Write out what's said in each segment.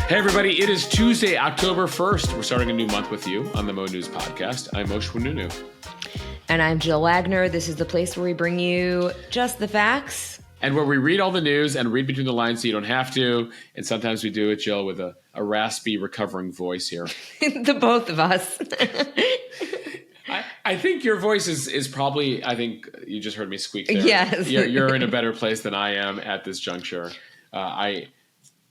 Hey, everybody. It is Tuesday, October 1st. We're starting a new month with you on the Mo News Podcast. I'm Moshe Winunu. And I'm Jill Wagner. This is the place where we bring you just the facts. And where we read all the news and read between the lines so you don't have to. And sometimes we do it, Jill, with a raspy, recovering voice here. The both of us. I think your voice is probably, I think you just heard me squeak there. Yes. You're in a better place than I am at this juncture.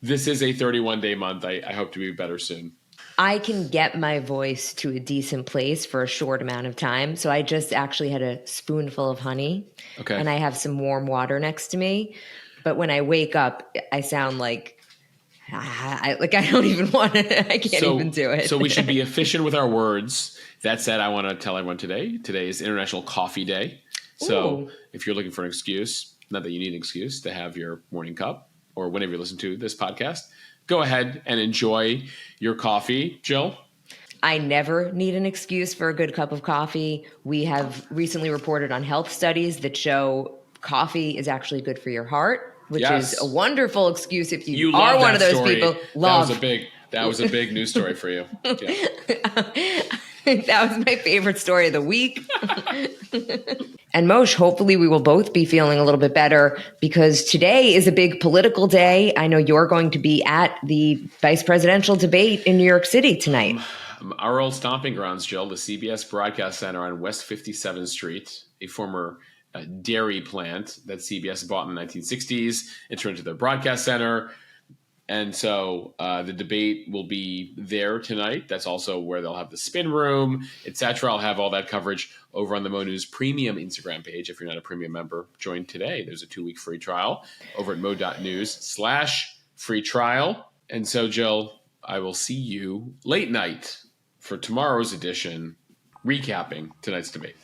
This is a 31-day month. I hope to be better soon. I can get my voice to a decent place for a short amount of time. So I just actually had a spoonful of honey. Okay. And I have some warm water next to me. But when I wake up, I sound like I don't even want to. I can't even do it. So we should be efficient with our words. That said, I want to tell everyone today is International Coffee Day. So if you're looking for an excuse, not that you need an excuse to have your morning cup or whenever you listen to this podcast, go ahead and enjoy your coffee. Jill? I never need an excuse for a good cup of coffee. We have recently reported on health studies that show coffee is actually good for your heart, which is a wonderful excuse if you are one of those people. That was a big news story for you. Yeah. That was my favorite story of the week. And Moshe, hopefully we will both be feeling a little bit better because today is a big political day. I know you're going to be at the vice presidential debate in New York City tonight. Our old stomping grounds, Jill, the CBS Broadcast Center on West 57th Street, a former dairy plant that CBS bought in the 1960s and turned into their broadcast center. And so the debate will be there tonight. That's also where they'll have the spin room, etc. I'll have all that coverage over on the Mo News Premium Instagram page. If you're not a premium member, join today. There's a 2-week free trial over at mo.news/free trial. And so, Jill, I will see you late night for tomorrow's edition, recapping tonight's debate.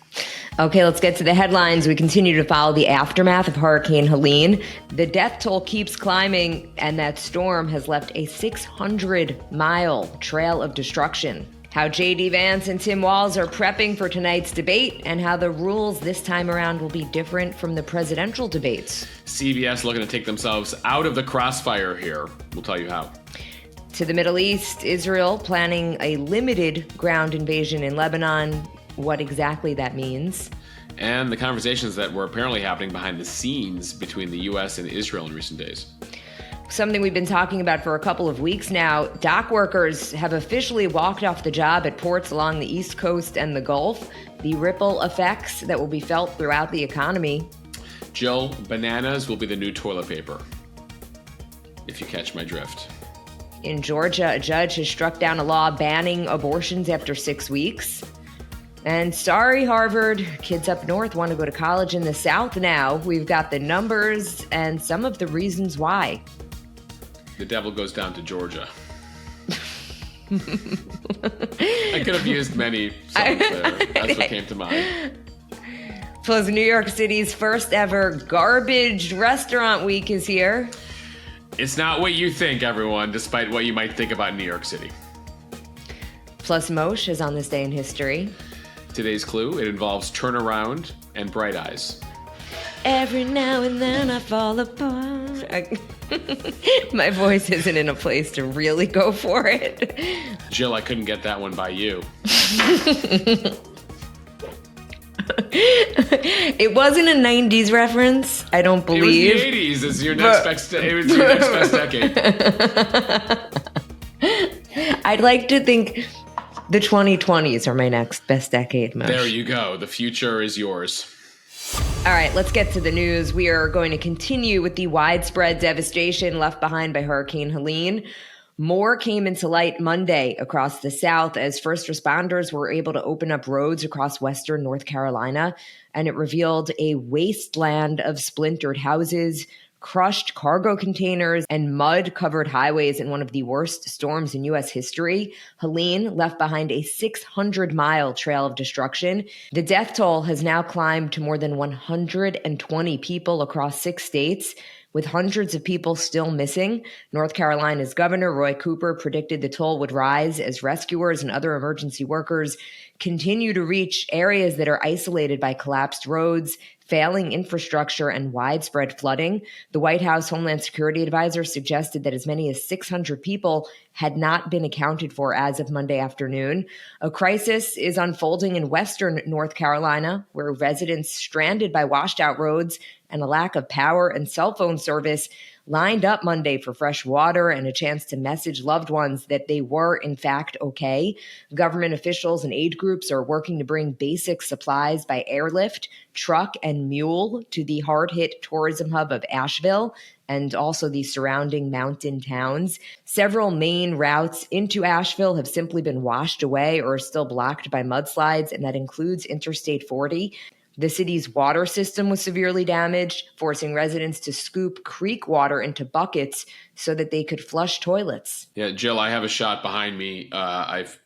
Okay, let's get to the headlines. We continue to follow the aftermath of Hurricane Helene. The death toll keeps climbing, and that storm has left a 600-mile trail of destruction. How J.D. Vance and Tim Walz are prepping for tonight's debate, and how the rules this time around will be different from the presidential debates. CBS looking to take themselves out of the crossfire here. We'll tell you how. To the Middle East, Israel planning a limited ground invasion in Lebanon. What exactly that means. And the conversations that were apparently happening behind the scenes between the U.S. and Israel in recent days. Something we've been talking about for a couple of weeks now. Dock workers have officially walked off the job at ports along the East Coast and the Gulf. The ripple effects that will be felt throughout the economy. Jill, bananas will be the new toilet paper, if you catch my drift. In Georgia, a judge has struck down a law banning abortions after 6 weeks. And sorry, Harvard, kids up north want to go to college in the South now. We've got the numbers and some of the reasons why. The devil goes down to Georgia. I could have used many songs there. That's what came to mind. Plus, New York City's first ever garbage restaurant week is here. It's not what you think, everyone, despite what you might think about New York City. Plus, Moshe is on this day in history. Today's clue, it involves turnaround and bright eyes. Every now and then I fall apart. My voice isn't in a place to really go for it. Jill, I couldn't get that one by you. It wasn't a 90s reference, I don't believe. It was the 80s. It's your next best decade. I'd like to think the 2020s are my next best decade, Moshe. There you go. The future is yours. All right, let's get to the news. We are going to continue with the widespread devastation left behind by Hurricane Helene. More came into light Monday across the South as first responders were able to open up roads across western North Carolina, and it revealed a wasteland of splintered houses, crushed cargo containers, and mud-covered highways in one of the worst storms in U.S. history. Helene left behind a 600-mile trail of destruction. The death toll has now climbed to more than 120 people across 6 states, with hundreds of people still missing. North Carolina's Governor Roy Cooper predicted the toll would rise as rescuers and other emergency workers continue to reach areas that are isolated by collapsed roads, failing infrastructure, and widespread flooding. The White House Homeland Security advisor suggested that as many as 600 people had not been accounted for as of Monday afternoon. A crisis is unfolding in western North Carolina, where residents stranded by washed out roads and a lack of power and cell phone service lined up Monday for fresh water and a chance to message loved ones that they were, in fact, okay. Government officials and aid groups are working to bring basic supplies by airlift, truck, and mule to the hard-hit tourism hub of Asheville and also the surrounding mountain towns. Several main routes into Asheville have simply been washed away or are still blocked by mudslides, and that includes Interstate 40. The city's water system was severely damaged, forcing residents to scoop creek water into buckets so that they could flush toilets. Yeah, Jill, I have a shot behind me.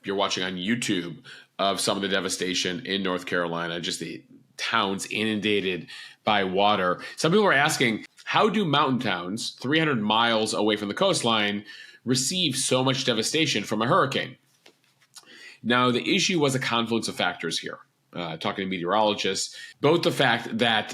You're watching on YouTube of some of the devastation in North Carolina, just the towns inundated by water. Some people are asking, how do mountain towns 300 miles away from the coastline receive so much devastation from a hurricane? Now, the issue was a confluence of factors here. Talking to meteorologists, both the fact that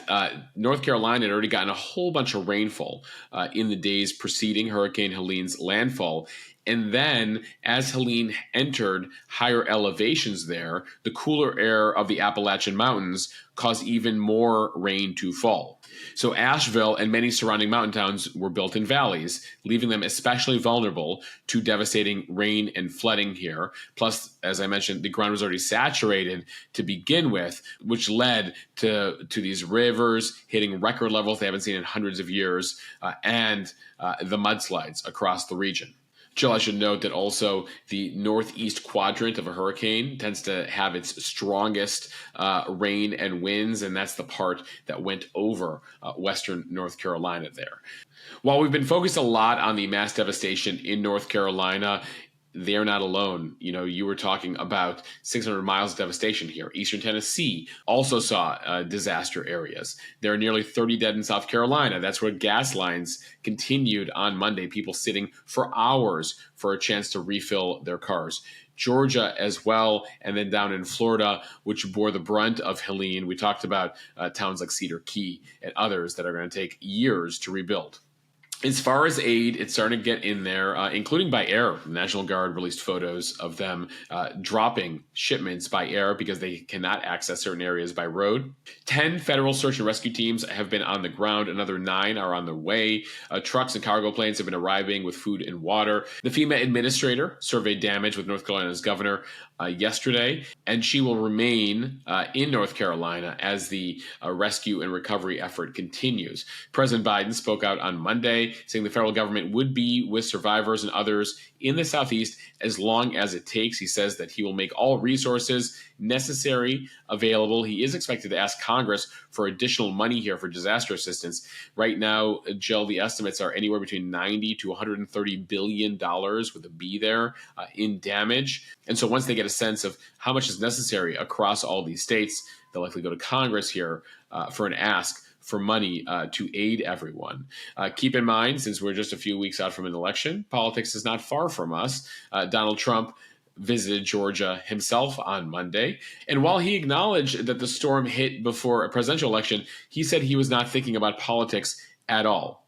North Carolina had already gotten a whole bunch of rainfall in the days preceding Hurricane Helene's landfall. And then as Helene entered higher elevations there, the cooler air of the Appalachian Mountains caused even more rain to fall. So Asheville and many surrounding mountain towns were built in valleys, leaving them especially vulnerable to devastating rain and flooding here. Plus, as I mentioned, the ground was already saturated to begin with, which led to these rivers hitting record levels they haven't seen in hundreds of years, and the mudslides across the region. Jill, I should note that also the northeast quadrant of a hurricane tends to have its strongest rain and winds, and that's the part that went over western North Carolina there. While we've been focused a lot on the mass devastation in North Carolina, they're not alone. You know, you were talking about 600 miles of devastation here. Eastern Tennessee also saw disaster areas. There are nearly 30 dead in South Carolina. That's where gas lines continued on Monday, people sitting for hours for a chance to refill their cars. Georgia as well, and then down in Florida, which bore the brunt of Helene. We talked about towns like Cedar Key and others that are going to take years to rebuild. As far as aid, it's starting to get in there, including by air. The National Guard released photos of them dropping shipments by air because they cannot access certain areas by road. 10 federal search and rescue teams have been on the ground. Another 9 are on their way. Trucks and cargo planes have been arriving with food and water. The FEMA administrator surveyed damage with North Carolina's governor yesterday, and she will remain in North Carolina as the rescue and recovery effort continues. President Biden spoke out on Monday, saying the federal government would be with survivors and others in the Southeast as long as it takes. He says that he will make all resources necessary available. He is expected to ask Congress for additional money here for disaster assistance. Right now, Jill, the estimates are anywhere between $90 to $130 billion with a B there in damage. And so once they get a sense of how much is necessary across all these states, they'll likely go to Congress here for an ask for money to aid everyone. Keep in mind, since we're just a few weeks out from an election, politics is not far from us. Donald Trump visited Georgia himself on Monday. And while he acknowledged that the storm hit before a presidential election, he said he was not thinking about politics at all.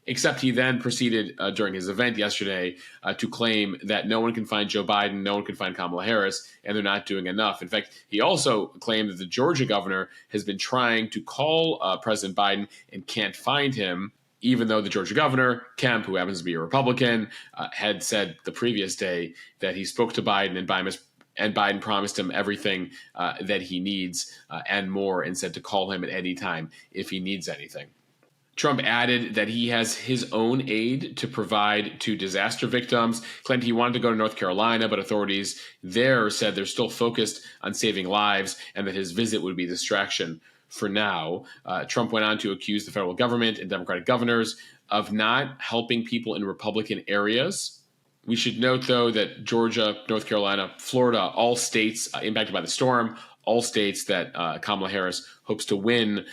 Except he then proceeded during his event yesterday to claim that no one can find Joe Biden, no one can find Kamala Harris, and they're not doing enough. In fact, he also claimed that the Georgia governor has been trying to call President Biden and can't find him, even though the Georgia governor, Kemp, who happens to be a Republican, had said the previous day that he spoke to Biden and Biden promised him everything that he needs and more, and said to call him at any time if he needs anything. Trump added that he has his own aid to provide to disaster victims, claimed he wanted to go to North Carolina, but authorities there said they're still focused on saving lives and that his visit would be a distraction for now. Trump went on to accuse the federal government and Democratic governors of not helping people in Republican areas. We should note, though, that Georgia, North Carolina, Florida, all states impacted by the storm, all states that Kamala Harris hopes to win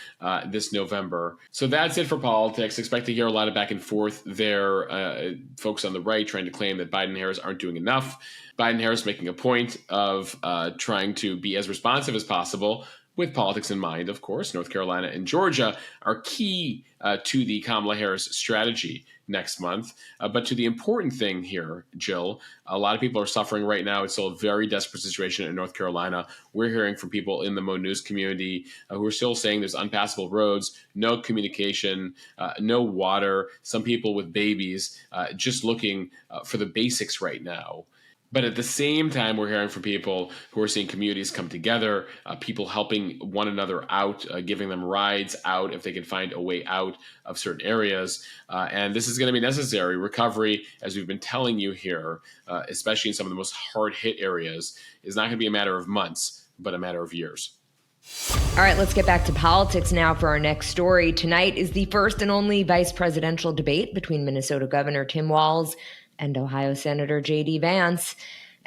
this November. So that's it for politics. Expect to hear a lot of back and forth there. Folks on the right trying to claim that Biden and Harris aren't doing enough. Biden and Harris making a point of trying to be as responsive as possible, with politics in mind, of course. North Carolina and Georgia are key to the Kamala Harris strategy next month. But to the important thing here, Jill, a lot of people are suffering right now. It's still a very desperate situation in North Carolina. We're hearing from people in the Mo News community who are still saying there's unpassable roads, no communication, no water, some people with babies just looking for the basics right now. But at the same time, we're hearing from people who are seeing communities come together, people helping one another out, giving them rides out if they can find a way out of certain areas. And this is going to be necessary. Recovery, as we've been telling you here, especially in some of the most hard-hit areas, is not going to be a matter of months, but a matter of years. All right, let's get back to politics now for our next story. Tonight is the first and only vice presidential debate between Minnesota Governor Tim Walz and Ohio Senator J.D. Vance.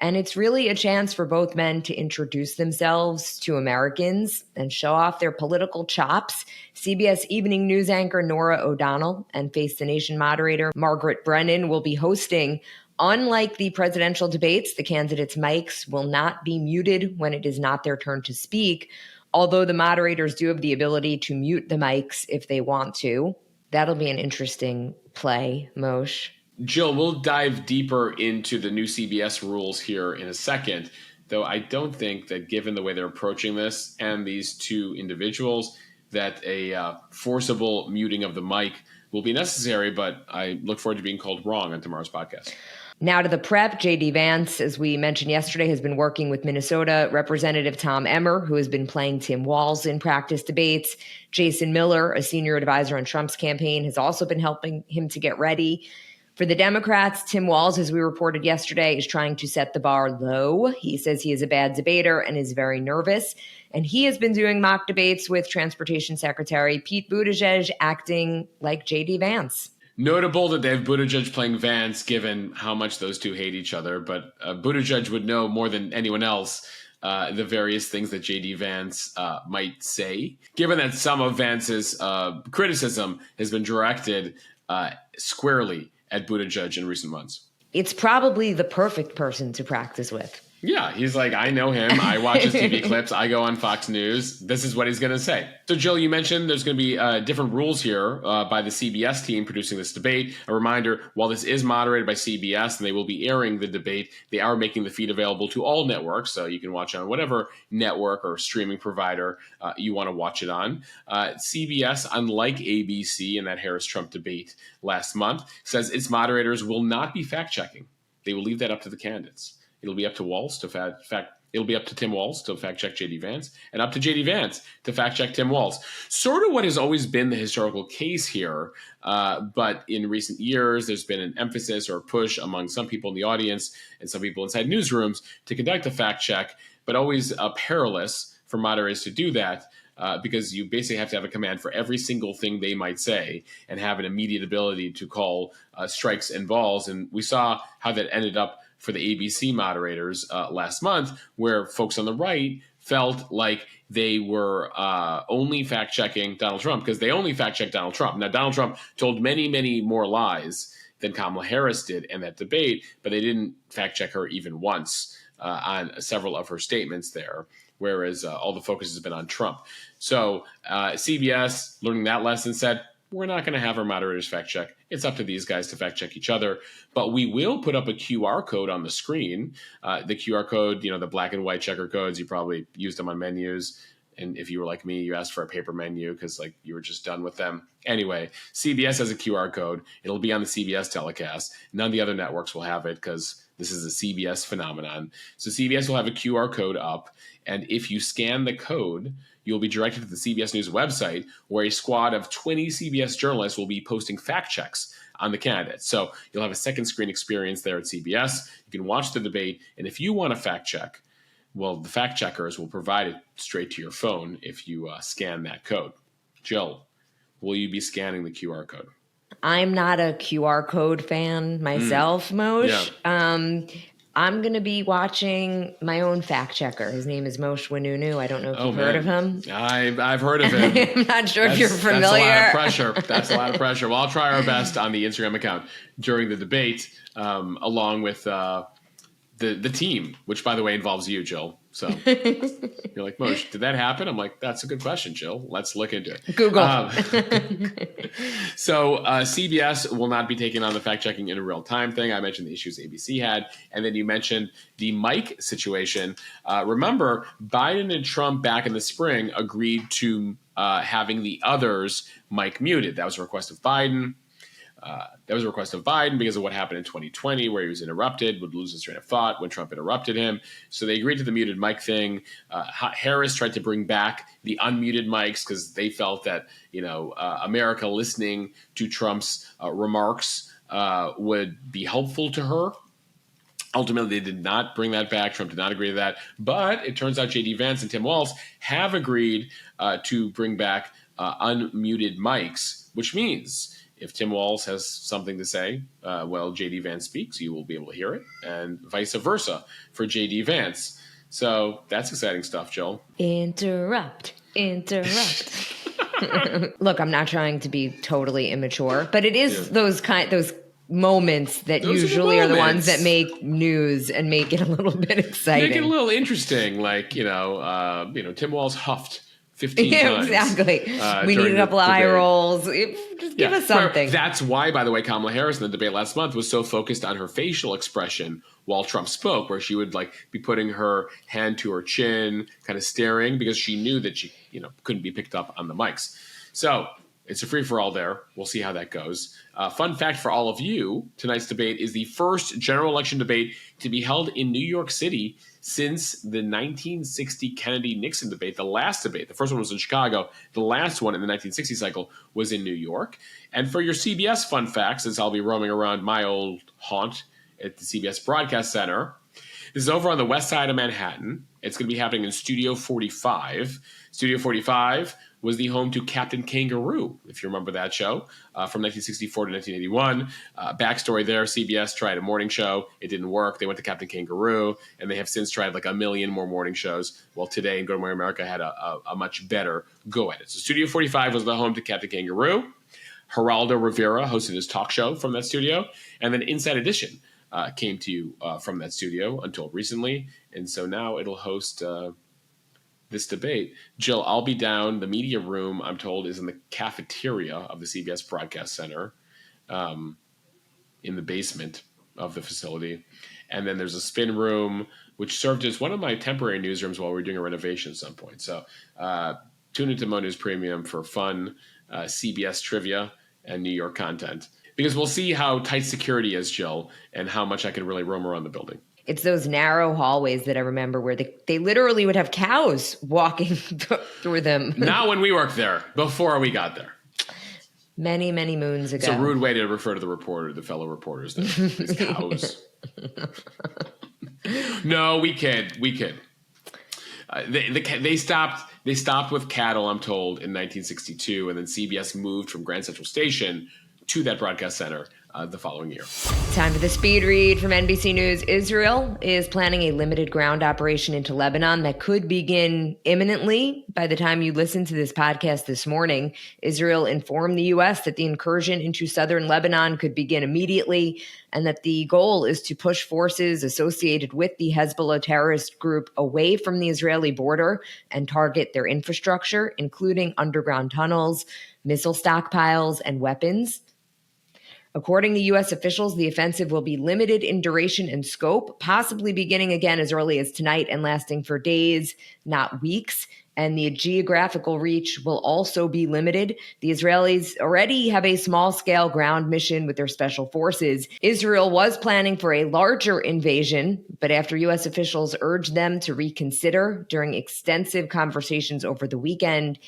And it's really a chance for both men to introduce themselves to Americans and show off their political chops. CBS Evening News anchor Norah O'Donnell and Face the Nation moderator Margaret Brennan will be hosting. Unlike the presidential debates, the candidates' mics will not be muted when it is not their turn to speak, although the moderators do have the ability to mute the mics if they want to. That'll be an interesting play, Moshe. Jill, we'll dive deeper into the new CBS rules here in a second, though I don't think that given the way they're approaching this and these two individuals, that a forcible muting of the mic will be necessary, but I look forward to being called wrong on tomorrow's podcast. Now to the prep. J.D. Vance, as we mentioned yesterday, has been working with Minnesota Representative Tom Emmer, who has been playing Tim Walz in practice debates. Jason Miller, a senior advisor on Trump's campaign, has also been helping him to get ready. For the Democrats, Tim Walz, as we reported yesterday, is trying to set the bar low. He says he is a bad debater and is very nervous. And he has been doing mock debates with Transportation Secretary Pete Buttigieg, acting like J.D. Vance. Notable that they have Buttigieg playing Vance, given how much those two hate each other. But Buttigieg would know more than anyone else the various things that J.D. Vance might say. Given that some of Vance's criticism has been directed squarely at Buttigieg in recent months. It's probably the perfect person to practice with. Yeah, he's like, I know him. I watch his TV clips. I go on Fox News. This is what he's going to say. So, Jill, you mentioned there's going to be different rules here by the CBS team producing this debate. A reminder, while this is moderated by CBS and they will be airing the debate, they are making the feed available to all networks. So you can watch it on whatever network or streaming provider you want to watch it on. CBS, unlike ABC in that Harris-Trump debate last month, says its moderators will not be fact-checking. They will leave that up to the candidates. It'll be up to Walz to it'll be up to Tim Walz to fact check J.D. Vance, and up to J.D. Vance to fact check Tim Walz. Sort of what has always been the historical case here, but in recent years, there's been an emphasis or a push among some people in the audience and some people inside newsrooms to conduct a fact check, but always perilous for moderators to do that. Because you basically have to have a command for every single thing they might say and have an immediate ability to call strikes and balls. And we saw how that ended up for the ABC moderators last month, where folks on the right felt like they were only fact-checking Donald Trump because they only fact-checked Donald Trump. Now, Donald Trump told many, many more lies than Kamala Harris did in that debate, but they didn't fact-check her even once on several of her statements there, whereas all the focus has been on Trump. So CBS, learning that lesson, said, we're not going to have our moderators fact check. It's up to these guys to fact check each other. But we will put up a QR code on the screen. The QR code, the black and white checker codes, you probably used them on menus. And if you were like me, you asked for a paper menu because you were just done with them. Anyway, CBS has a QR code. It'll be on the CBS telecast. None of the other networks will have it because this is a CBS phenomenon. So CBS will have a QR code up. And if you scan the code, you'll be directed to the CBS News website where a squad of 20 CBS journalists will be posting fact checks on the candidates. So you'll have a second screen experience there at CBS. You can watch the debate. And if you want a fact check, well, the fact checkers will provide it straight to your phone if you scan that code. Jill, will you be scanning the QR code? I'm not a QR code fan myself, Moshe. Yeah. I'm going to be watching my own fact checker. His name is Moshe Winunu. I don't know if you've heard of him. I've heard of him. I'm not sure if you're familiar. That's a lot of pressure. That's a lot of pressure. Well, I'll try our best on the Instagram account during the debate, along with the team, which, by the way, involves you, Jill. So you're like, Moshe, did that happen? I'm like, that's a good question, Jill. Let's look into it. Google. So CBS will not be taking on the fact-checking in real time thing. I mentioned the issues ABC had. And then you mentioned the mic situation. Remember, Biden and Trump back in the spring agreed to having the others mic muted. That was a request of Biden. Because of what happened in 2020, where he was interrupted, would lose his train of thought when Trump interrupted him. So they agreed to the muted mic thing. Harris tried to bring back the unmuted mics because they felt that America listening to Trump's remarks would be helpful to her. Ultimately, they did not bring that back. Trump did not agree to that. But it turns out J.D. Vance and Tim Walz have agreed to bring back unmuted mics, which means if Tim Walz has something to say, while J.D. Vance speaks, you will be able to hear it, and vice versa for J.D. Vance. So that's exciting stuff, Jill. Interrupt. Look, I'm not trying to be totally immature, but it is those moments that usually are the ones that make news and make it a little bit exciting. Make it a little interesting, like Tim Walz huffed 15 times. Exactly. We need a couple of eye rolls. Just give us something. That's why, by the way, Kamala Harris in the debate last month was so focused on her facial expression while Trump spoke, where she would be putting her hand to her chin, kind of staring, because she knew that she couldn't be picked up on the mics. So it's a free-for-all there. We'll see how that goes. Fun fact for all of you, tonight's debate is the first general election debate to be held in New York City since the 1960 Kennedy-Nixon debate. The last debate, the first one was in Chicago. The last one in the 1960 cycle was in New York. And for your CBS fun facts, as I'll be roaming around my old haunt at the CBS Broadcast Center, this is over on the west side of Manhattan. It's going to be happening in Studio 45. Studio 45 was the home to Captain Kangaroo, if you remember that show, from 1964 to 1981. Backstory there, CBS tried a morning show. It didn't work. They went to Captain Kangaroo, and they have since tried a million more morning shows. Well, Today and Good Morning America had a much better go at it. So Studio 45 was the home to Captain Kangaroo. Geraldo Rivera hosted his talk show from that studio. And then Inside Edition came to you from that studio until recently. And so now it'll host this debate. Jill, I'll be down. The media room, I'm told, is in the cafeteria of the CBS Broadcast Center, in the basement of the facility. And then there's a spin room, which served as one of my temporary newsrooms while we were doing a renovation at some point. So tune into Mo News Premium for fun CBS trivia and New York content. Because we'll see how tight security is, Jill, and how much I can really roam around the building. It's those narrow hallways that I remember where they literally would have cows walking through them. Not when we worked there, before we got there. Many, many moons ago. It's a rude way to refer to the fellow reporters there. These cows. No, we kid. They stopped with cattle, I'm told, in 1962, and then CBS moved from Grand Central Station to that broadcast center the following year. Time for the speed read from NBC News. Israel is planning a limited ground operation into Lebanon that could begin imminently. By the time you listen to this podcast this morning, Israel informed the U.S. that the incursion into southern Lebanon could begin immediately, and that the goal is to push forces associated with the Hezbollah terrorist group away from the Israeli border and target their infrastructure, including underground tunnels, missile stockpiles, and weapons. According to U.S. officials, the offensive will be limited in duration and scope, possibly beginning again as early as tonight and lasting for days, not weeks. And the geographical reach will also be limited. The Israelis already have a small-scale ground mission with their special forces. Israel was planning for a larger invasion, but after U.S. officials urged them to reconsider during extensive conversations over the weekend,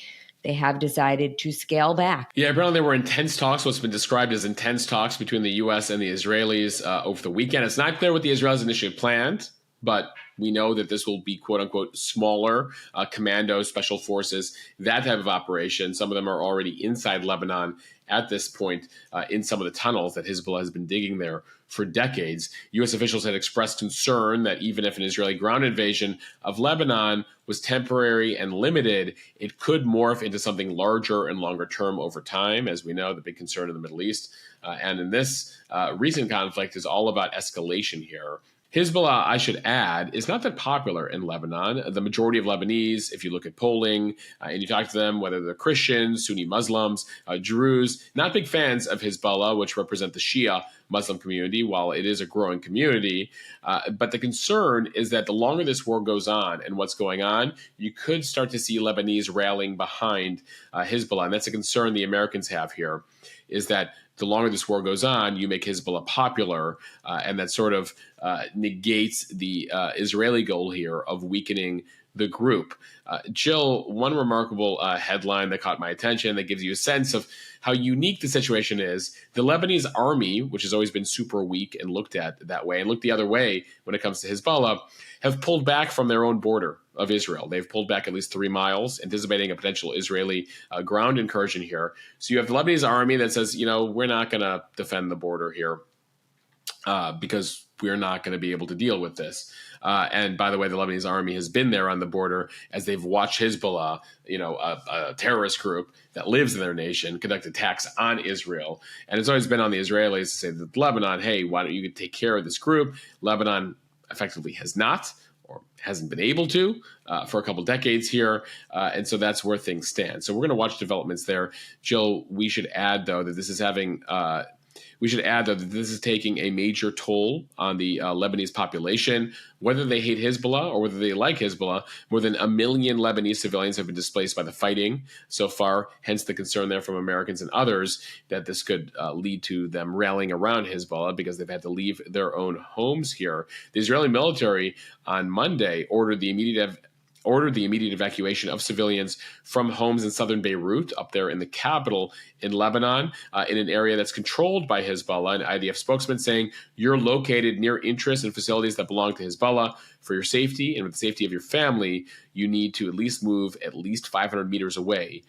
they have decided to scale back. Yeah, apparently there were intense talks, what's been described as intense talks between the U.S. and the Israelis over the weekend. It's not clear what the Israelis initially planned, but we know that this will be, quote unquote, smaller commando special forces, that type of operation. Some of them are already inside Lebanon at this point in some of the tunnels that Hezbollah has been digging there for decades. U.S. officials had expressed concern that even if an Israeli ground invasion of Lebanon was temporary and limited, it could morph into something larger and longer term over time. As we know, the big concern in the Middle East and in this recent conflict is all about escalation here. Hezbollah, I should add, is not that popular in Lebanon. The majority of Lebanese, if you look at polling and you talk to them, whether they're Christians, Sunni Muslims, Druze, not big fans of Hezbollah, which represent the Shia Muslim community, while it is a growing community. But the concern is that the longer this war goes on and what's going on, you could start to see Lebanese rallying behind Hezbollah. And that's a concern the Americans have here, is that the longer this war goes on, you make Hezbollah popular, and that sort of negates the Israeli goal here of weakening the group. Jill, one remarkable headline that caught my attention that gives you a sense of how unique the situation is. The Lebanese army, which has always been super weak and looked at that way, and looked the other way when it comes to Hezbollah, have pulled back from their own border of Israel. They've pulled back at least 3 miles, anticipating a potential Israeli ground incursion here. So you have the Lebanese army that says, we're not going to defend the border here because we're not going to be able to deal with this. And by the way, the Lebanese army has been there on the border as they've watched Hezbollah, a terrorist group that lives in their nation, conduct attacks on Israel. And it's always been on the Israelis to say that Lebanon, hey, why don't you take care of this group? Lebanon effectively has not, or hasn't been able to for a couple decades here. And so that's where things stand. So we're going to watch developments there. Jill, we should add, though, that this is taking a major toll on the Lebanese population. Whether they hate Hezbollah or whether they like Hezbollah, more than 1 million Lebanese civilians have been displaced by the fighting so far, hence the concern there from Americans and others that this could lead to them rallying around Hezbollah because they've had to leave their own homes here. The Israeli military on Monday ordered the immediate evacuation of civilians from homes in southern Beirut, up there in the capital in Lebanon, in an area that's controlled by Hezbollah. An IDF spokesman saying, you're located near interests and facilities that belong to Hezbollah. For your safety and with the safety of your family, you need to at least move at least 500 meters away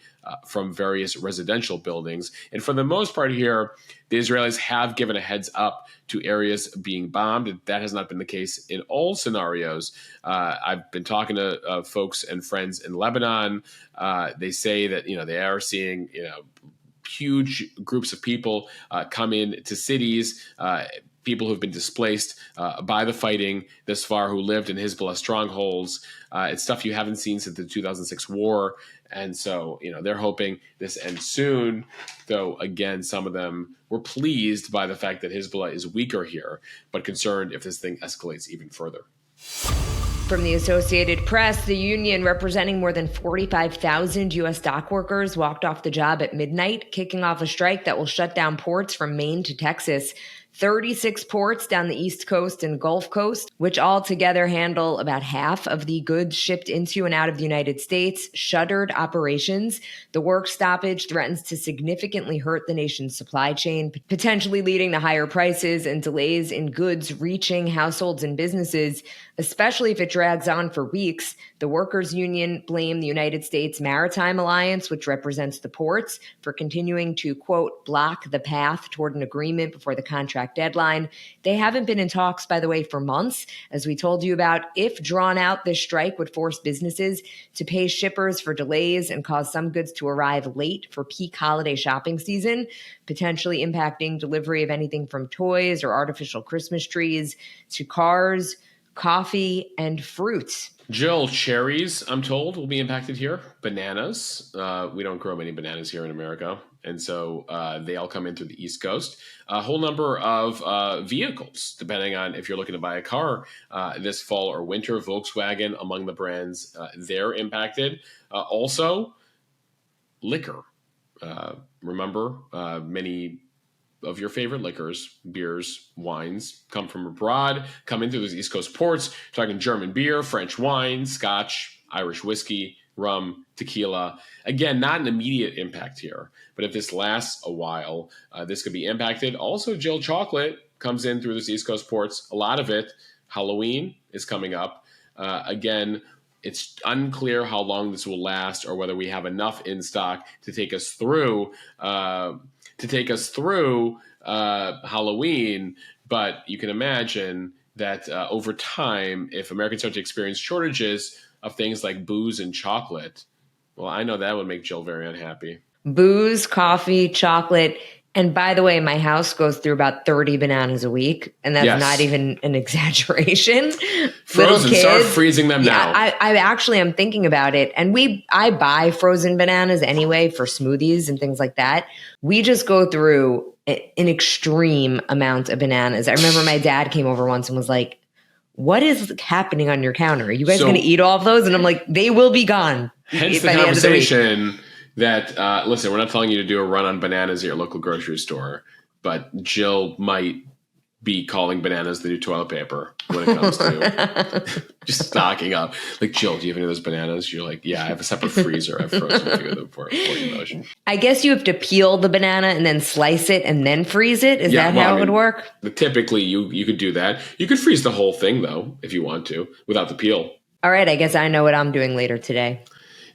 from various residential buildings. And for the most part here, the Israelis have given a heads up to areas being bombed. That has not been the case in all scenarios. I've been talking to folks and friends in Lebanon. They say that, they are seeing, huge groups of people come in to cities, people who've been displaced by the fighting this far, who lived in Hezbollah strongholds. It's stuff you haven't seen since the 2006 war. And so, they're hoping this ends soon, though, again, some of them were pleased by the fact that Hezbollah is weaker here, but concerned if this thing escalates even further. From the Associated Press, the union representing more than 45,000 U.S. dock workers walked off the job at midnight, kicking off a strike that will shut down ports from Maine to Texas. 36 ports down the East Coast and Gulf Coast, which all together handle about half of the goods shipped into and out of the United States, shuttered operations. The work stoppage threatens to significantly hurt the nation's supply chain, potentially leading to higher prices and delays in goods reaching households and businesses, especially if it drags on for weeks. The workers' union blamed the United States Maritime Alliance, which represents the ports, for continuing to, quote, block the path toward an agreement before the contract deadline. They haven't been in talks, by the way, for months. As we told you about, if drawn out, this strike would force businesses to pay shippers for delays and cause some goods to arrive late for peak holiday shopping season, potentially impacting delivery of anything from toys or artificial Christmas trees to cars, coffee, and fruits. Jill, cherries, I'm told, will be impacted here. Bananas. We don't grow many bananas here in America. And so they all come in through the East Coast. A whole number of vehicles, depending on if you're looking to buy a car this fall or winter. Volkswagen, among the brands, they're impacted. Also, liquor. Remember, many of your favorite liquors, beers, wines, come from abroad, come in through those East Coast ports. We're talking German beer, French wine, Scotch, Irish whiskey, rum, tequila. Again, not an immediate impact here, but if this lasts a while, this could be impacted. Also, Jill, chocolate comes in through those East Coast ports. A lot of it. Halloween is coming up. Again, it's unclear how long this will last or whether we have enough in stock to take us through Halloween. But you can imagine that over time, if Americans start to experience shortages of things like booze and chocolate, well, I know that would make Jill very unhappy. Booze, coffee, chocolate, And by the way, my house goes through about 30 bananas a week, and that's not even an exaggeration. Frozen, start freezing them now. I'm thinking about it, and I buy frozen bananas anyway for smoothies and things like that. We just go through an extreme amount of bananas. I remember my dad came over once and was like, "What is happening on your counter? Are you guys going to eat all of those?" And I'm like, "They will be gone." Hence the conversation that, listen, we're not telling you to do a run on bananas at your local grocery store, but Jill might be calling bananas the new toilet paper when it comes to just stocking up. Like, Jill, do you have any of those bananas? You're like, yeah, I have a separate freezer. I've frozen a few of them for you. I guess you have to peel the banana and then slice it and then freeze it. Is that how it would work? Typically, you could do that. You could freeze the whole thing, though, if you want to, without the peel. All right, I guess I know what I'm doing later today.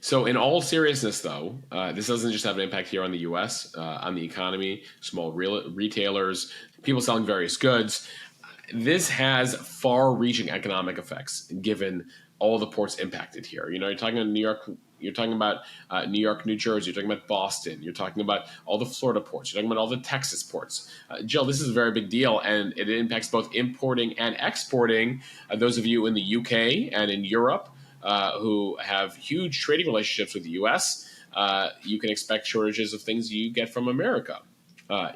So in all seriousness, though, this doesn't just have an impact here on the U.S., on the economy, small retailers, people selling various goods. This has far-reaching economic effects, given all the ports impacted here. You know, you're talking about New York. You're talking about New York, New Jersey. You're talking about Boston. You're talking about all the Florida ports. You're talking about all the Texas ports. Jill, this is a very big deal, and it impacts both importing and exporting. Those of you in the UK and in Europe who have huge trading relationships with the U.S., you can expect shortages of things you get from America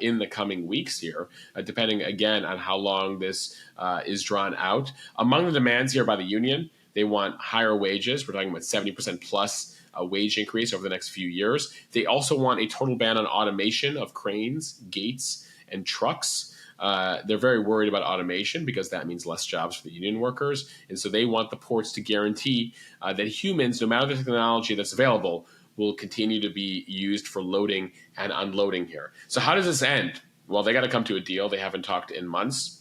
in the coming weeks here, depending, again, on how long this is drawn out. Among the demands here by the union, they want higher wages. We're talking about 70% plus a wage increase over the next few years. They also want a total ban on automation of cranes, gates, and trucks. They're very worried about automation because that means less jobs for the union workers. And so they want the ports to guarantee that humans, no matter the technology that's available, will continue to be used for loading and unloading here. So how does this end? Well, they got to come to a deal. They haven't talked in months.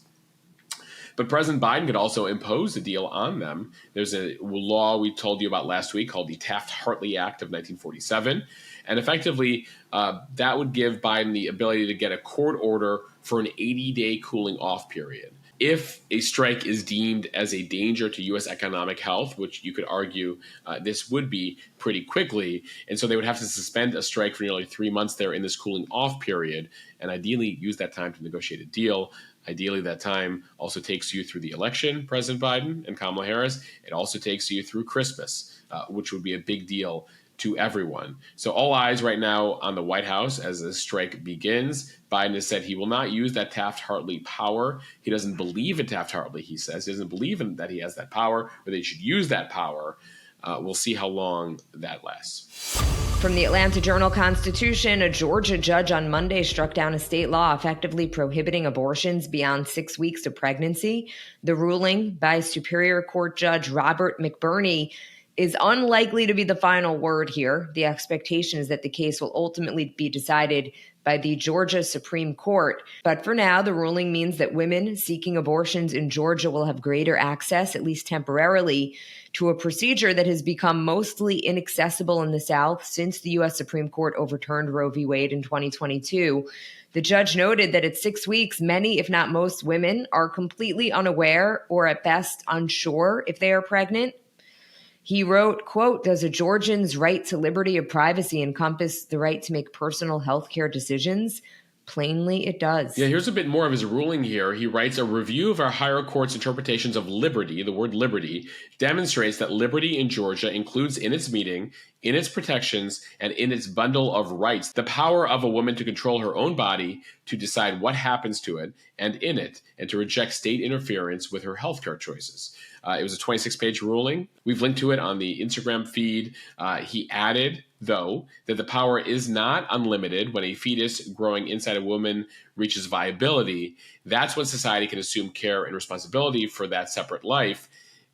But President Biden could also impose a deal on them. There's a law we told you about last week called the Taft-Hartley Act of 1947. And effectively, that would give Biden the ability to get a court order for an 80-day cooling off period. If a strike is deemed as a danger to U.S. economic health, which you could argue this would be pretty quickly, and so they would have to suspend a strike for nearly 3 months there in this cooling off period, and ideally use that time to negotiate a deal. Ideally, that time also takes you through the election, President Biden and Kamala Harris. It also takes you through Christmas, which would be a big deal to everyone. So all eyes right now on the White House as the strike begins. Biden has said he will not use that Taft-Hartley power. He doesn't believe in Taft-Hartley, he says. He doesn't believe in that he has that power, or that he should use that power. We'll see how long that lasts. From the Atlanta Journal-Constitution, a Georgia judge on Monday struck down a state law effectively prohibiting abortions beyond 6 weeks of pregnancy. The ruling by Superior Court Judge Robert McBurney is unlikely to be the final word here. The expectation is that the case will ultimately be decided by the Georgia Supreme Court. But for now, the ruling means that women seeking abortions in Georgia will have greater access, at least temporarily, to a procedure that has become mostly inaccessible in the South since the U.S. Supreme Court overturned Roe v. Wade in 2022. The judge noted that at 6 weeks, many, if not most, women are completely unaware or at best unsure if they are pregnant. He wrote, quote, "Does a Georgian's right to liberty of privacy encompass the right to make personal health care decisions? Plainly, it does." Yeah, here's a bit more of his ruling here. He writes, "A review of our higher court's interpretations of liberty," the word liberty, "demonstrates that liberty in Georgia includes in its meaning, in its protections, and in its bundle of rights, the power of a woman to control her own body, to decide what happens to it and in it, and to reject state interference with her healthcare choices." It was a 26-page ruling. We've linked to it on the Instagram feed. He added, though, that the power is not unlimited when a fetus growing inside a woman reaches viability. That's when society can assume care and responsibility for that separate life.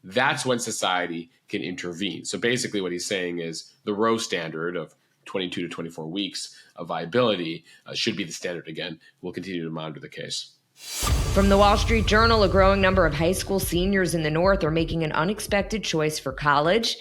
That's when society can intervene. So basically what he's saying is the Roe standard of 22 to 24 weeks of viability should be the standard again. We'll continue to monitor the case. From the Wall Street Journal, a growing number of high school seniors in the North are making an unexpected choice for college.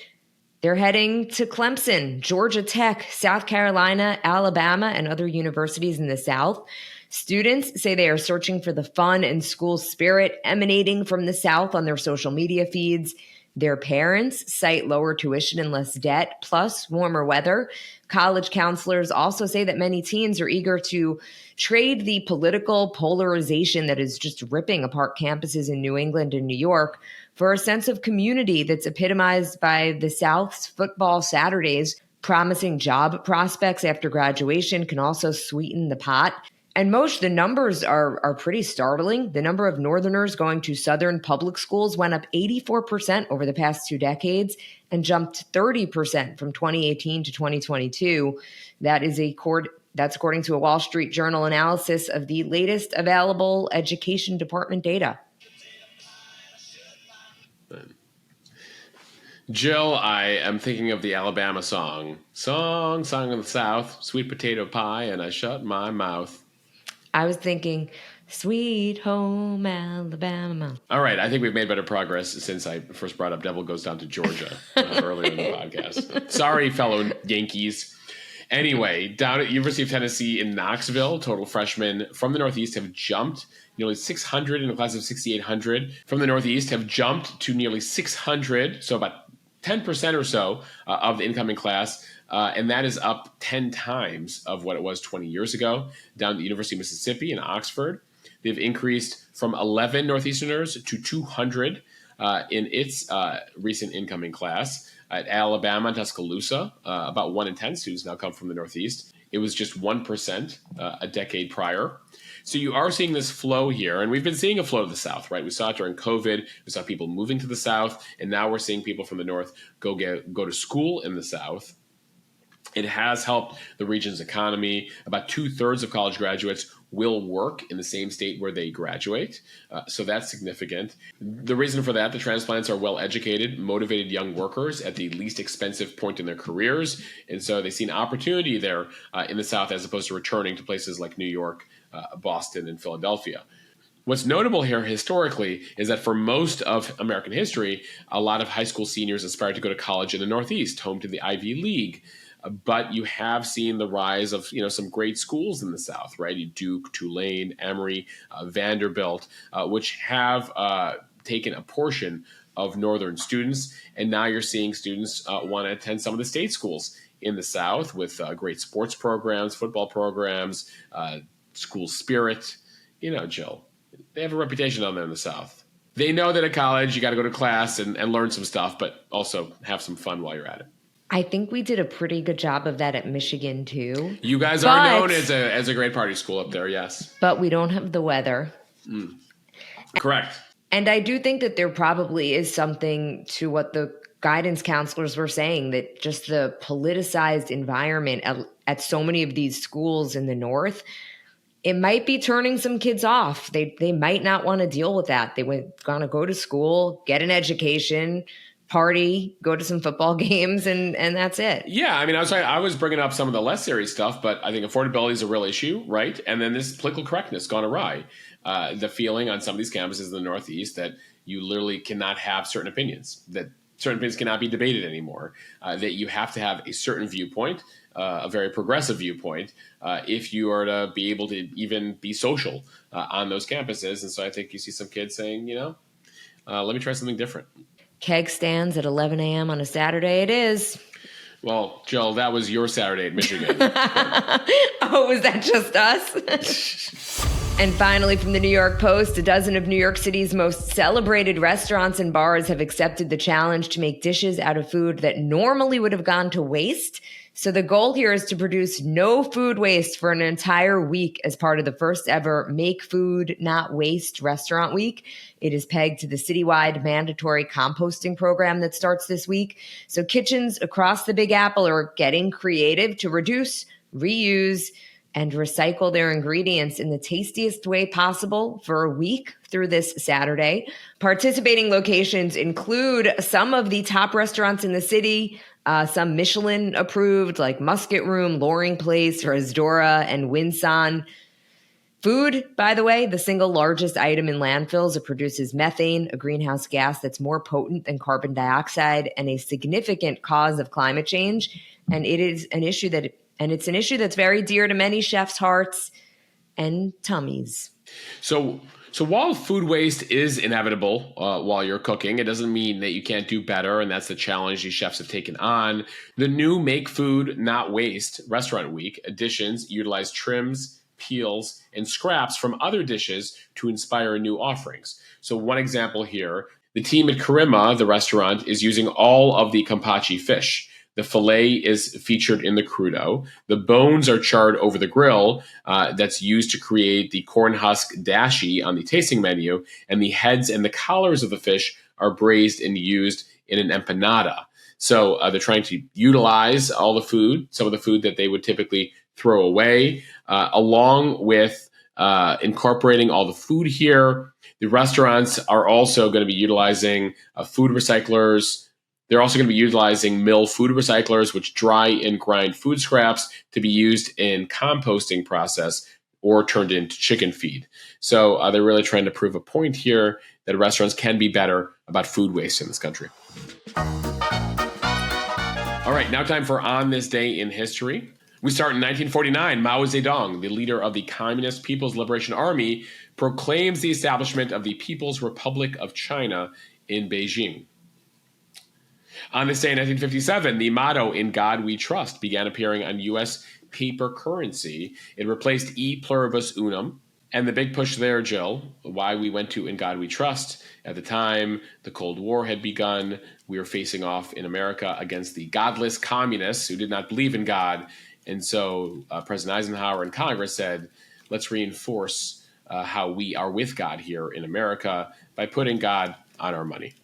They're heading to Clemson, Georgia Tech, South Carolina, Alabama, and other universities in the South. Students say they are searching for the fun and school spirit emanating from the South on their social media feeds. Their parents cite lower tuition and less debt, plus warmer weather. College counselors also say that many teens are eager to trade the political polarization that is just ripping apart campuses in New England and New York for a sense of community that's epitomized by the South's football Saturdays. Promising job prospects after graduation can also sweeten the pot. And Moshe, the numbers are pretty startling. The number of Northerners going to Southern public schools went up 84% over the past 2 decades and jumped 30% from 2018 to 2022. That's according to a Wall Street Journal analysis of the latest available education department data. Jill, I am thinking of the Alabama song of the South, sweet potato pie, and I shut my mouth. I was thinking, sweet home Alabama. All right, I think we've made better progress since I first brought up Devil Goes Down to Georgia earlier in the podcast. Sorry, fellow Yankees. Anyway, down at University of Tennessee in Knoxville, total freshmen from the Northeast have jumped. Nearly 600 in a class of 6,800 from the Northeast have jumped to nearly 600, so about 10% or so of the incoming class. And that is up 10 times of what it was 20 years ago. Down at the University of Mississippi in Oxford, they've increased from 11 Northeasterners to 200 in its recent incoming class. At Alabama and Tuscaloosa, about 1 in 10 students now come from the Northeast. It was just 1% a decade prior. So you are seeing this flow here, and we've been seeing a flow to the South, right? We saw it during COVID. We saw people moving to the South, and now we're seeing people from the North go to school in the South. It has helped the region's economy. About 2/3 of college graduates will work in the same state where they graduate. So that's significant. The reason for that, the transplants are well-educated, motivated young workers at the least expensive point in their careers. And so they see an opportunity there in the South as opposed to returning to places like New York, Boston, and Philadelphia. What's notable here historically is that for most of American history, a lot of high school seniors aspired to go to college in the Northeast, home to the Ivy League. But you have seen the rise of some great schools in the South, right? Duke, Tulane, Emory, Vanderbilt, which have taken a portion of Northern students. And now you're seeing students want to attend some of the state schools in the South with great sports programs, football programs, school spirit. Jill, they have a reputation down there in the South. They know that at college you got to go to class and learn some stuff, but also have some fun while you're at it. I think we did a pretty good job of that at Michigan, too. You guys are known as a great party school up there, yes. But we don't have the weather. Correct. And I do think that there probably is something to what the guidance counselors were saying, that just the politicized environment at so many of these schools in the North, it might be turning some kids off. They might not want to deal with that. They want to go to school, get an education, party, go to some football games, and that's it. Yeah, I was bringing up some of the less serious stuff, but I think affordability is a real issue, right? And then this political correctness gone awry. The feeling on some of these campuses in the Northeast that you literally cannot have certain opinions, that certain opinions cannot be debated anymore, that you have to have a certain viewpoint, a very progressive viewpoint, if you are to be able to even be social on those campuses. And so I think you see some kids saying, let me try something different. Keg stands at 11 a.m. on a Saturday it is. Well, Jill, that was your Saturday at Michigan. Oh, was that just us? And finally, from the New York Post, a dozen of New York City's most celebrated restaurants and bars have accepted the challenge to make dishes out of food that normally would have gone to waste. So the goal here is to produce no food waste for an entire week as part of the first ever Make Food Not Waste Restaurant Week. It is pegged to the citywide mandatory composting program that starts this week. So kitchens across the Big Apple are getting creative to reduce, reuse, and recycle their ingredients in the tastiest way possible for a week through this Saturday. Participating locations include some of the top restaurants in the city, some Michelin approved like Musket Room, Loring Place, Razdora, and Winson. Food, by the way, the single largest item in landfills. It produces methane, a greenhouse gas that's more potent than carbon dioxide and a significant cause of climate change. And it's an issue that's very dear to many chefs' hearts and tummies. So, so while food waste is inevitable while you're cooking, it doesn't mean that you can't do better, and that's the challenge these chefs have taken on. The new Make Food, Not Waste Restaurant Week editions utilize trims, peels, and scraps from other dishes to inspire new offerings. So, one example here, the team at Karima, the restaurant, is using all of the kampachi fish. The fillet is featured in the crudo. The bones are charred over the grill that's used to create the corn husk dashi on the tasting menu. And the heads and the collars of the fish are braised and used in an empanada. So they're trying to utilize all the food, some of the food that they would typically throw away, along with incorporating all the food here. The restaurants are also going to be utilizing food recyclers. They're also going to be utilizing mill food recyclers, which dry and grind food scraps to be used in composting process or turned into chicken feed. So they're really trying to prove a point here that restaurants can be better about food waste in this country. All right, now time for On This Day in History. We start in 1949. Mao Zedong, the leader of the Communist People's Liberation Army, proclaims the establishment of the People's Republic of China in Beijing. On this day in 1957, the motto "In God We Trust" began appearing on U.S. paper currency. It replaced E Pluribus Unum. And the big push there, Jill, why we went to "In God We Trust." At the time, the Cold War had begun. We were facing off in America against the godless communists who did not believe in God. And so President Eisenhower and Congress said, let's reinforce how we are with God here in America by putting God on our money.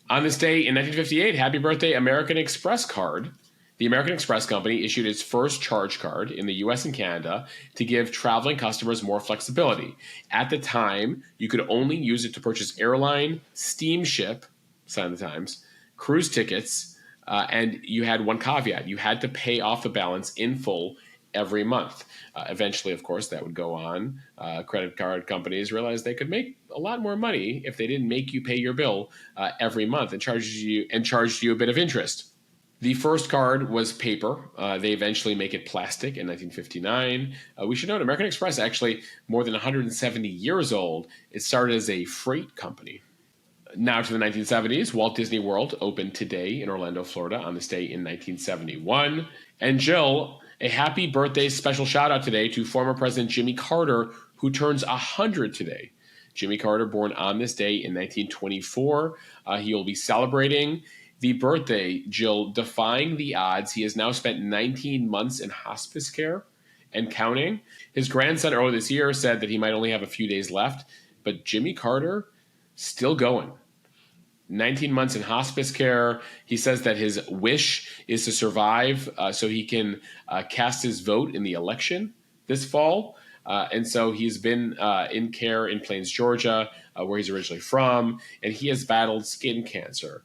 On this day in 1958, happy birthday, American Express card. The American Express Company issued its first charge card in the US and Canada to give traveling customers more flexibility. At the time, you could only use it to purchase airline, steamship, sign of the times, cruise tickets, and you had one caveat. You had to pay off the balance in full every month. Eventually, of course, that would go on. Credit card companies realized they could make a lot more money if they didn't make you pay your bill every month and charged you a bit of interest. The first card was paper. They eventually make it plastic in 1959. We should note American Express actually more than 170 years old. It started as a freight company. Now to the 1970s, Walt Disney World opened today in Orlando, Florida on this day in 1971. And Jill, a happy birthday special shout out today to former President Jimmy Carter, who turns 100 today. Jimmy Carter, born on this day in 1924. He will be celebrating the birthday, Jill, defying the odds. He has now spent 19 months in hospice care and counting. His grandson earlier this year said that he might only have a few days left, but Jimmy Carter, still going. 19 months in hospice care. He says that his wish is to survive so he can cast his vote in the election this fall. And so he's been in care in Plains, Georgia, where he's originally from. And he has battled skin cancer,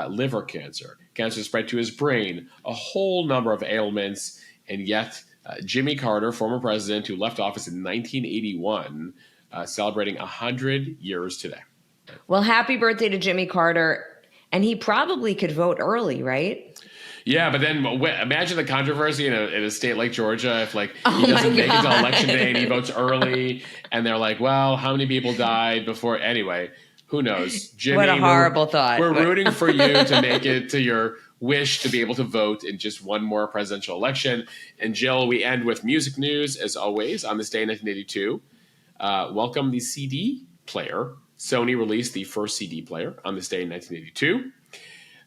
liver cancer spread to his brain, a whole number of ailments. And yet Jimmy Carter, former president who left office in 1981, celebrating 100 years today. Well, happy birthday to Jimmy Carter. And he probably could vote early, right? Yeah, but then imagine the controversy in a state like Georgia if he doesn't make it to election day and he votes early and they're like, well, how many people died before? Anyway, who knows? Jimmy, what a horrible thought. We're rooting for you to make it to your wish to be able to vote in just one more presidential election. And Jill, we end with music news as always on this day in 1982. Welcome the CD player. Sony released the first CD player on this day in 1982.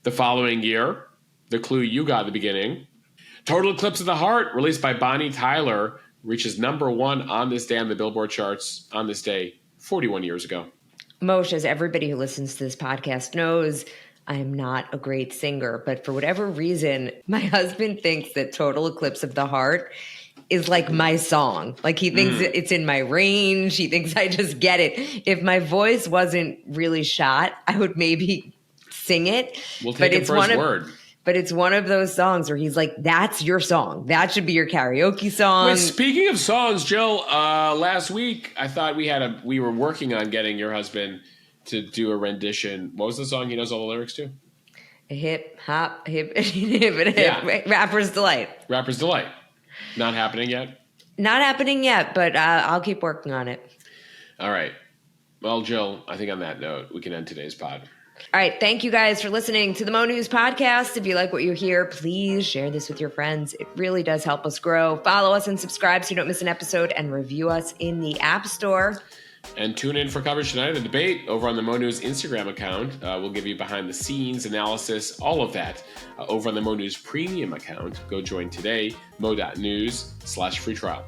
The following year, the clue you got at the beginning, Total Eclipse of the Heart, released by Bonnie Tyler, reaches number one on this day on the Billboard charts on this day 41 years ago. Moshe, as everybody who listens to this podcast knows, I'm not a great singer, but for whatever reason, my husband thinks that Total Eclipse of the Heart is like my song. Like he thinks it's in my range. He thinks I just get it. If my voice wasn't really shot, I would maybe sing it. We'll take it for his word. But it's one of those songs where he's like, that's your song. That should be your karaoke song. Wait, speaking of songs, Jill, last week I thought we were working on getting your husband to do a rendition. What was the song he knows all the lyrics to? Hip, hop, hip, hip, hip. Yeah. Rapper's Delight. Rapper's Delight. Not happening yet? Not happening yet, but I'll keep working on it. All right. Well, Jill, I think on that note, we can end today's pod. All right. Thank you guys for listening to the Mo News podcast. If you like what you hear, please share this with your friends. It really does help us grow. Follow us and subscribe so you don't miss an episode, and review us in the App Store. And tune in for coverage tonight of the debate over on the Mo News Instagram account. We'll give you behind the scenes analysis, all of that over on the Mo News Premium account. Go join today, mo.news/free trial.